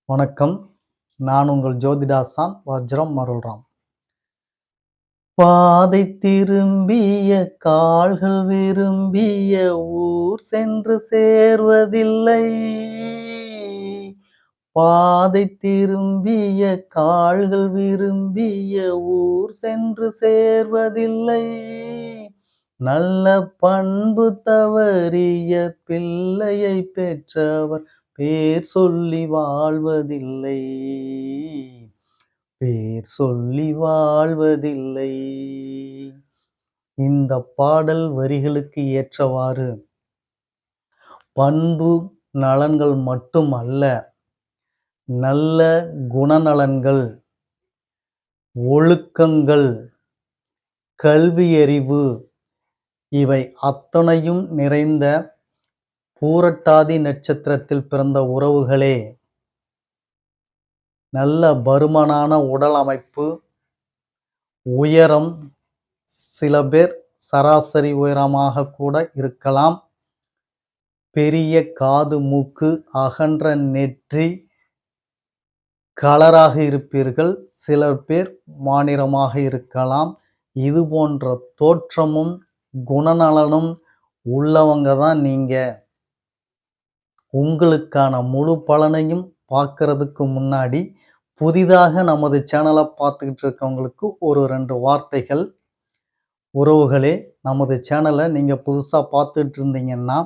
வணக்கம். நான் உங்கள் ஜோதிடாசான் வஜ்ரம் அருள்ராம். பாதை திரும்பிய கால்கள் விரும்பிய ஊர் சென்று சேர்வதில்லை. பாதை திரும்பிய கால்கள் விரும்பிய ஊர் சென்று சேர்வதில்லை. நல்ல பண்பு தவறிய பிள்ளையை பெற்றவர் பேர் சொல்லி வாழ்வதில்லை. பேர் சொல்லி வாழ்வதில்லை. இந்த பாடல் வரிகளுக்கு ஏற்றவாறு பண்பு நலன்கள் மட்டுமல்ல, நல்ல குணநலன்கள், ஒழுக்கங்கள், கல்வியறிவு இவை அத்தனையும் நிறைந்த பூரட்டாதி நட்சத்திரத்தில் பிறந்த உறவுகளே, நல்ல பருமனான உடல் அமைப்பு, உயரம், சில பேர் சராசரி உயரமாக கூட இருக்கலாம். பெரிய காது, மூக்கு, அகன்ற நெற்றி, கலராக இருப்பீர்கள். சில பேர் மாநிறமாக இருக்கலாம். இது போன்ற தோற்றமும் குணநலனும் உள்ளவங்க தான் நீங்க. உங்களுக்கான முழு பலனையும் பார்க்கறதுக்கு முன்னாடி புதிதாக நமது சேனலை பார்த்துக்கிட்டு இருக்கவங்களுக்கு ஒரு 2 வார்த்தைகள். உறவுகளே, நமது சேனலை நீங்கள் புதுசாக பார்த்துட்டு இருந்தீங்கன்னா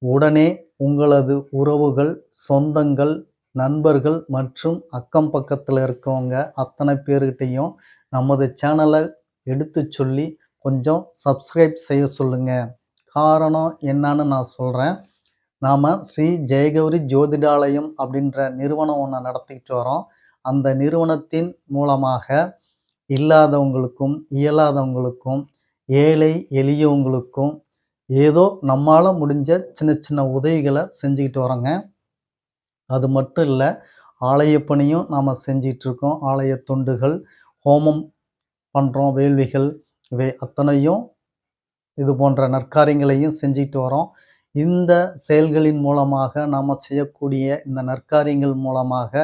உடனே உங்களது உறவுகள், சொந்தங்கள், நண்பர்கள் மற்றும் அக்கம் பக்கத்தில் இருக்கவங்க அத்தனை பேர்கிட்டையும் நமது சேனலை எடுத்து சொல்லி கொஞ்சம் சப்ஸ்கிரைப் செய்ய சொல்லுங்கள். காரணம் என்னன்னு நான் சொல்கிறேன். நாம் ஸ்ரீ ஜெயகௌரி ஜோதிடாலயம் அப்படின்ற நிறுவனம் ஒன்று நடத்திக்கிட்டு வரோம். அந்த நிறுவனத்தின் மூலமாக இல்லாதவங்களுக்கும் இயலாதவங்களுக்கும் ஏழை எளியவங்களுக்கும் ஏதோ நம்மால் முடிஞ்ச சின்ன சின்ன உதவிகளை செஞ்சுக்கிட்டு வரோங்க. அது மட்டும் இல்லை, ஆலய பணியும் நாம் செஞ்சிகிட்ருக்கோம். ஆலய தொண்டுகள், ஹோமம் பண்ணுறோம், வேள்விகள் இவை அத்தனையும் இது போன்ற நற்காரியங்களையும் செஞ்சுக்கிட்டு வரோம். இந்த செயல்களின் மூலமாக நாம் செய்யக்கூடிய இந்த நற்காரியங்கள் மூலமாக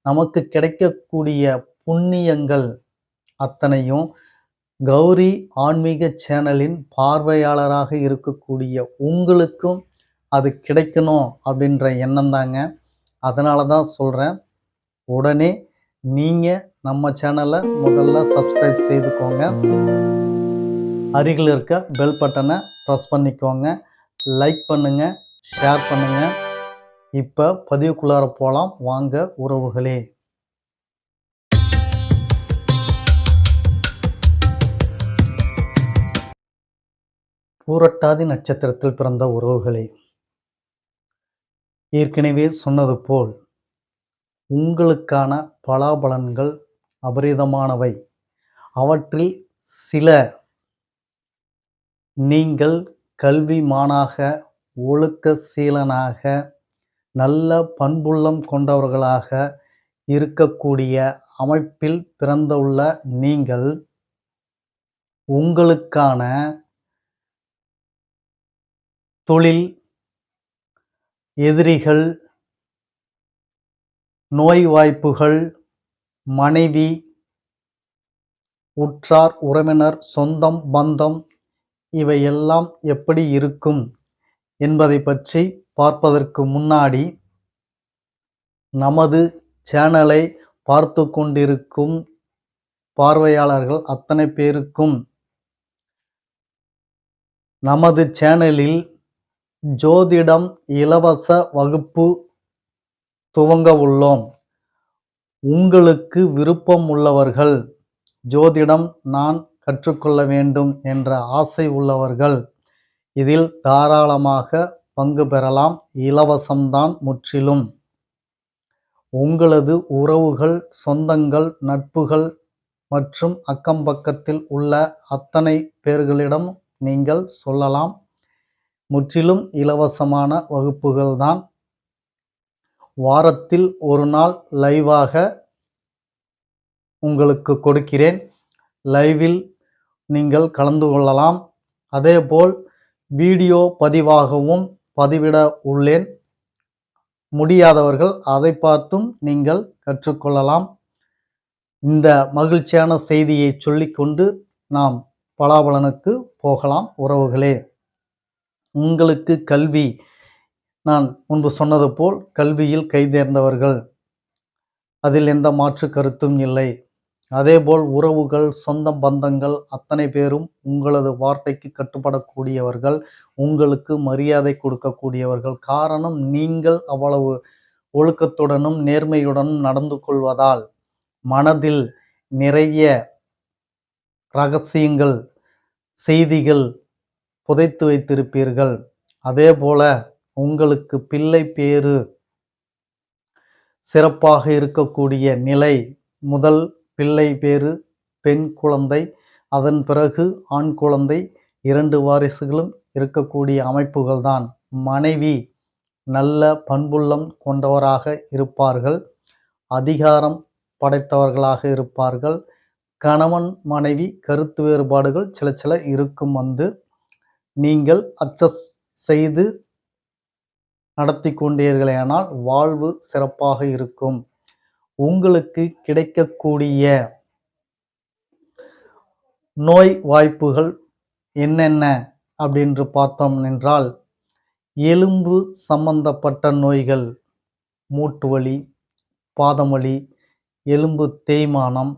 நமக்கு கிடைக்கக்கூடிய புண்ணியங்கள் அத்தனையும் கௌரி ஆன்மீக சேனலின் பார்வையாளராக இருக்கக்கூடிய உங்களுக்கும் அது கிடைக்கணும் அப்படின்ற எண்ணம் தாங்க. அதனால தான் சொல்கிறேன், உடனே நீங்கள் நம்ம சேனலை முதல்ல சப்ஸ்கிரைப் செய்துக்கோங்க. அருகில் இருக்க பெல் பட்டனை ப்ரெஸ் பண்ணிக்கோங்க. லைக் பண்ணுங்கள், ஷேர் பண்ணுங்கள். இப்போ பதிவுக்குள்ளார போகலாம் வாங்க உறவுகளே. பூரட்டாதி நட்சத்திரத்தில் பிறந்த உறவுகளே, ஏற்கனவே சொன்னது போல் உங்களுக்கான பலாபலன்கள் அபரிதமானவை. அவற்றில் சில நீங்கள் கல்விமானாக, ஒழுக்க சீலனாக, நல்ல பண்புள்ளம் கொண்டவர்களாக இருக்கக்கூடிய அமைப்பில் பிறந்துள்ள நீங்கள் உங்களுக்கான தொழில், எதிரிகள், நோய் வாய்ப்புகள், மனைவி, உற்றார் உறவினர், சொந்தம் பந்தம் இவையெல்லாம் எப்படி இருக்கும் என்பதை பற்றி பார்ப்பதற்கு முன்னாடி நமது சேனலை பார்த்து கொண்டிருக்கும் பார்வையாளர்கள் அத்தனை பேருக்கும் நமது சேனலில் ஜோதிடம் இலவச வகுப்பு துவங்க உள்ளோம். உங்களுக்கு விருப்பம் உள்ளவர்கள், ஜோதிடம் நான் கற்றுக்கொள்ள வேண்டும் என்ற ஆசை உள்ளவர்கள் இதில் தாராளமாக பங்கு பெறலாம். இலவசம்தான் முற்றிலும். உங்களது உறவுகள், சொந்தங்கள், நட்புகள் மற்றும் அக்கம் பக்கத்தில் உள்ள அத்தனை பேர்களிடம் நீங்கள் சொல்லலாம். முற்றிலும் இலவசமான வகுப்புகள் தான். வாரத்தில் ஒரு நாள் லைவாக உங்களுக்கு கொடுக்கிறேன். லைவில் நீங்கள் கலந்து கொள்ளலாம். அதேபோல் வீடியோ பதிவாகவும் பதிவிட உள்ளேன். முடியாதவர்கள் அதை பார்த்தும் நீங்கள் கற்றுக்கொள்ளலாம். இந்த மகிழ்ச்சியான செய்தியை சொல்லிக்கொண்டு நாம் பலாபலனுக்கு போகலாம். உறவுகளே, உங்களுக்கு கல்வி, நான் முன்பு சொன்னது போல் கல்வியில் கைதேர்ந்தவர்கள், அதில் எந்த மாற்று கருத்தும் இல்லை. அதேபோல் உறவுகள், சொந்த பந்தங்கள் அத்தனை பேரும் உங்களது வார்த்தைக்கு கட்டுப்படக்கூடியவர்கள், உங்களுக்கு மரியாதை கொடுக்கக்கூடியவர்கள். காரணம், நீங்கள் அவ்வளவு ஒழுக்கத்துடனும் நேர்மையுடனும் நடந்து கொள்வதால் மனதில் நிறைய ரகசியங்கள், செய்திகள் புதைத்து வைத்திருப்பீர்கள். அதேபோல உங்களுக்கு பிள்ளை பேறு சிறப்பாக இருக்கக்கூடிய நிலை, முதல் பிள்ளை பேறு பெண் குழந்தை, அதன் பிறகு ஆண் குழந்தை, 2 வாரிசுகளும் இருக்கக்கூடிய அமைப்புகள் தான். மனைவி நல்ல பண்புள்ளம் கொண்டவராக இருப்பார்கள், அதிகாரம் படைத்தவர்களாக இருப்பார்கள். கணவன் மனைவி கருத்து வேறுபாடுகள் சில சில இருக்கும். நீங்கள் அட்ஜஸ்ட் செய்து நடத்தி கொண்டீர்களேயானால் வாழ்வு சிறப்பாக இருக்கும். உங்களுக்கு கிடைக்கக்கூடிய நோய் வாய்ப்புகள் என்னென்ன அப்படின்று பார்த்தோம் என்றால், எலும்பு சம்பந்தப்பட்ட நோய்கள், மூட்டு வலி, பாதம் வலி, எலும்பு தேய்மானம்,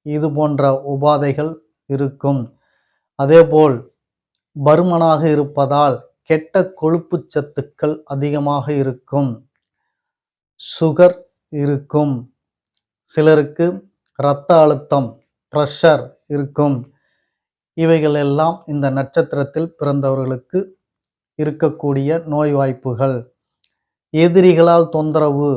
இது போன்ற உபாதைகள் இருக்கும். அதேபோல் பருமனாக இருப்பதால் கெட்ட கொழுப்பு சத்துக்கள் அதிகமாக இருக்கும், சுகர் இருக்கும், சிலருக்கு இரத்த அழுத்தம், பிரஷர் இருக்கும். இவைகள் எல்லாம் இந்த நட்சத்திரத்தில் பிறந்தவர்களுக்கு இருக்கக்கூடிய நோய் வாய்ப்புகள். எதிரிகளால் தொந்தரவு,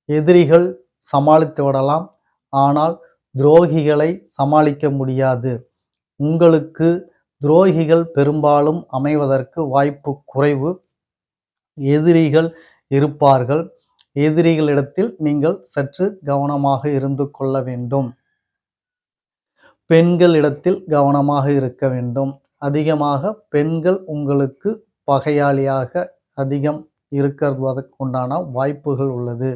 எதிரிகள் சமாளித்து விடலாம், ஆனால் துரோகிகளை சமாளிக்க முடியாது. உங்களுக்கு துரோகிகள் பெரும்பாலும் அமைவதற்கு வாய்ப்பு குறைவு. எதிரிகள் இருப்பார்கள். எதிரிகளிடத்தில் நீங்கள் சற்று கவனமாக இருந்து கொள்ள வேண்டும். பெண்களிடத்தில் கவனமாக இருக்க வேண்டும். அதிகமாக பெண்கள் உங்களுக்கு பகையாளியாக அதிகம் இருக்கிறதுக்குண்டான வாய்ப்புகள் உள்ளது.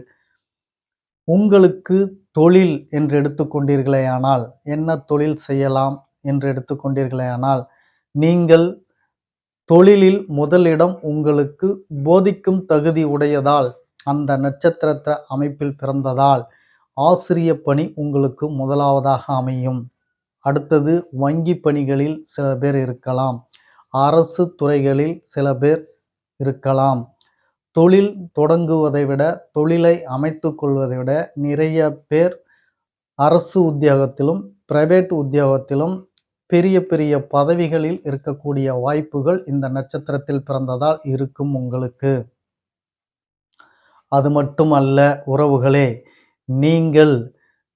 உங்களுக்கு தொழில் என்று எடுத்துக்கொண்டீர்களேயானால், என்ன தொழில் செய்யலாம் என்று எடுத்துக்கொண்டீர்களேயானால், நீங்கள் தொழிலில் முதலிடம் உங்களுக்கு போதிக்கும் தகுதி உடையதால், அந்த நட்சத்திர அமைப்பில் பிறந்ததால் ஆசிரிய பணி உங்களுக்கு முதலாவதாக அமையும். அடுத்தது வங்கி பணிகளில் சில பேர் இருக்கலாம், அரசு துறைகளில் சில பேர் இருக்கலாம். தொழில் தொடங்குவதை விட, தொழிலை அமைத்து கொள்வதை விட நிறைய பேர் அரசு உத்தியோகத்திலும் பிரைவேட் உத்தியோகத்திலும் பெரிய பெரிய பதவிகளில் இருக்கக்கூடிய வாய்ப்புகள் இந்த நட்சத்திரத்தில் பிறந்ததால் இருக்கும் உங்களுக்கு. அது மட்டுமல்ல உறவுகளே, நீங்கள்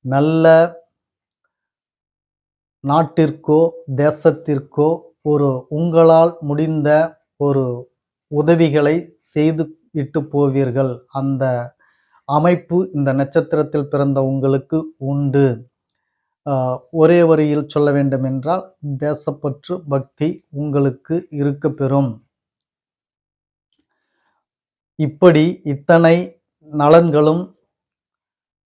நல்ல நாட்டிற்கோ தேசத்திற்கோ ஒரு உங்களால் முடிந்த ஒரு உதவிகளை செய்து விட்டு போவீர்கள். அந்த அமைப்பு இந்த நட்சத்திரத்தில் பிறந்த உங்களுக்கு உண்டு. ஒரே வரியில் சொல்ல வேண்டும் என்றால், தேசப்பற்று பக்தி உங்களுக்கு இருக்க பெறும். இப்படி இத்தனை நலன்களும்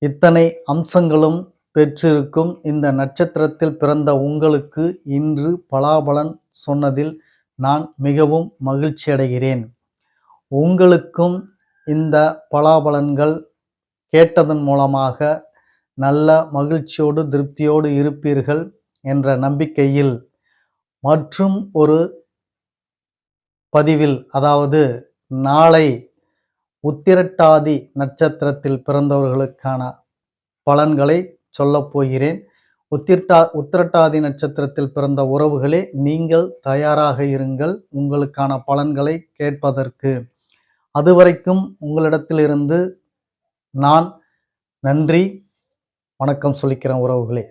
இத்தனை அம்சங்களும் பெற்றிருக்கும் இந்த நட்சத்திரத்தில் பிறந்த உங்களுக்கு இன்று பலாபலன் சொன்னதில் நான் மிகவும் மகிழ்ச்சி அடைகிறேன். உங்களுக்கும் இந்த பலாபலன்கள் கேட்டதன் மூலமாக நல்ல மகிழ்ச்சியோடு திருப்தியோடு இருப்பீர்கள் என்ற நம்பிக்கையில் மற்றும் ஒரு பதிவில், அதாவது நாளை உத்திரட்டாதி நட்சத்திரத்தில் பிறந்தவர்களுக்கான பலன்களை சொல்லப் போகிறேன். உத்திரட்டாதி நட்சத்திரத்தில் பிறந்த உறவுகளே, நீங்கள் தயாராக இருங்கள் உங்களுக்கான பலன்களை கேட்பதற்கு. அதுவரைக்கும் உங்களிடத்திலிருந்து நான் நன்றி வணக்கம் சொல்லிக்கிறேன் உறவுகளே.